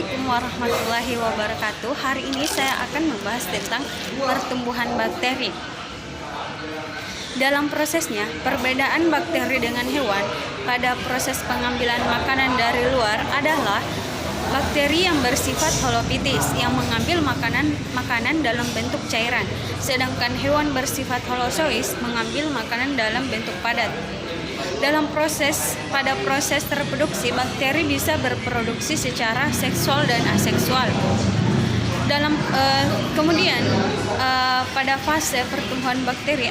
Assalamualaikum warahmatullahi wabarakatuh. Hari ini saya akan membahas tentang pertumbuhan bakteri. Dalam prosesnya, perbedaan bakteri dengan hewan pada proses pengambilan makanan dari luar adalah bakteri yang bersifat holofitis yang mengambil makanan dalam bentuk cairan, sedangkan hewan bersifat holozois mengambil makanan dalam bentuk padat. Pada proses reproduksi, bakteri bisa berproduksi secara seksual dan aseksual. Kemudian pada fase pertumbuhan bakteri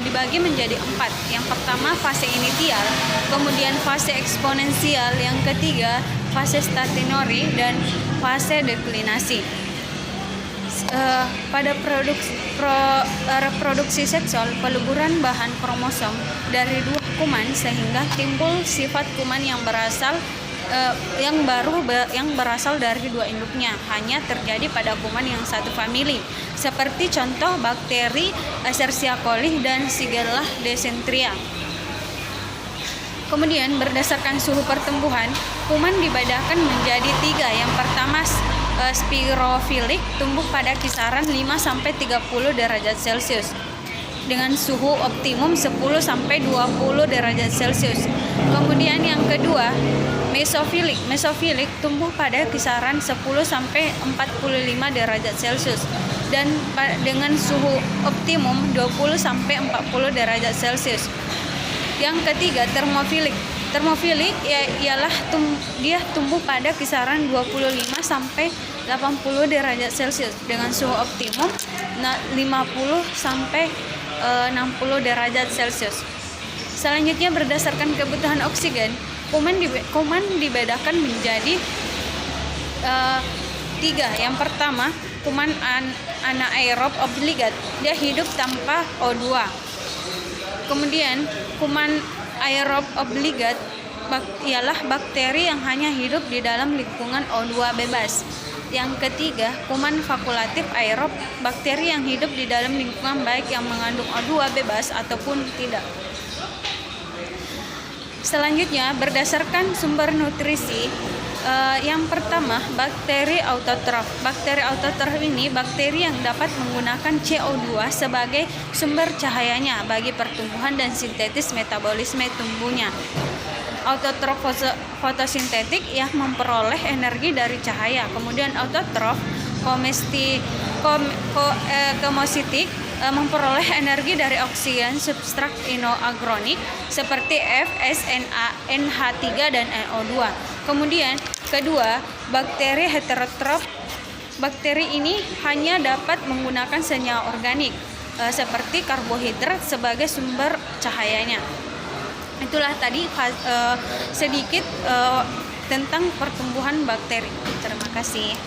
dibagi menjadi 4. Yang pertama fase inisial, kemudian fase eksponensial, yang ketiga fase stationary, dan fase deklinasi. Pada reproduksi seksual, peleburan bahan kromosom dari dua kuman sehingga timbul sifat kuman yang berasal dari dua induknya hanya terjadi pada kuman yang satu famili, seperti contoh bakteri Escherichia coli dan Shigella dysentery. Kemudian berdasarkan suhu pertumbuhan, kuman dibedakan menjadi 3. Yang pertama spirofilik, tumbuh pada kisaran 5-30 derajat Celcius dengan suhu optimum 10-20 derajat Celcius. Kemudian yang kedua mesofilik, tumbuh pada kisaran 10-45 derajat Celcius dan dengan suhu optimum 20-40 derajat Celcius. Yang ketiga termofilik ialah dia tumbuh pada kisaran 25-80 derajat Celcius dengan suhu optimum 50-60 derajat Celcius. Selanjutnya berdasarkan kebutuhan oksigen, kuman dibedakan menjadi 3. Yang pertama, kuman anaerob obligat, dia hidup tanpa O2. Kemudian kuman aerob obligat ialah bakteri yang hanya hidup di dalam lingkungan O2 bebas. Yang ketiga, kuman fakultatif aerob, bakteri yang hidup di dalam lingkungan baik yang mengandung O2 bebas ataupun tidak. Selanjutnya, berdasarkan sumber nutrisi, yang pertama, bakteri autotrof. Bakteri autotrof ini bakteri yang dapat menggunakan CO2 sebagai sumber cahayanya bagi pertumbuhan dan sintetis metabolisme tumbuhnya. Autotrof fotosintetik yang memperoleh energi dari cahaya. Kemudian autotrof kemositik memperoleh energi dari oksigen substrat inorganik seperti F, NH3 dan NO2. Kemudian kedua, bakteri heterotrof. Bakteri ini hanya dapat menggunakan senyawa organik seperti karbohidrat sebagai sumber cahayanya. Itulah tadi sedikit tentang pertumbuhan bakteri. Terima kasih.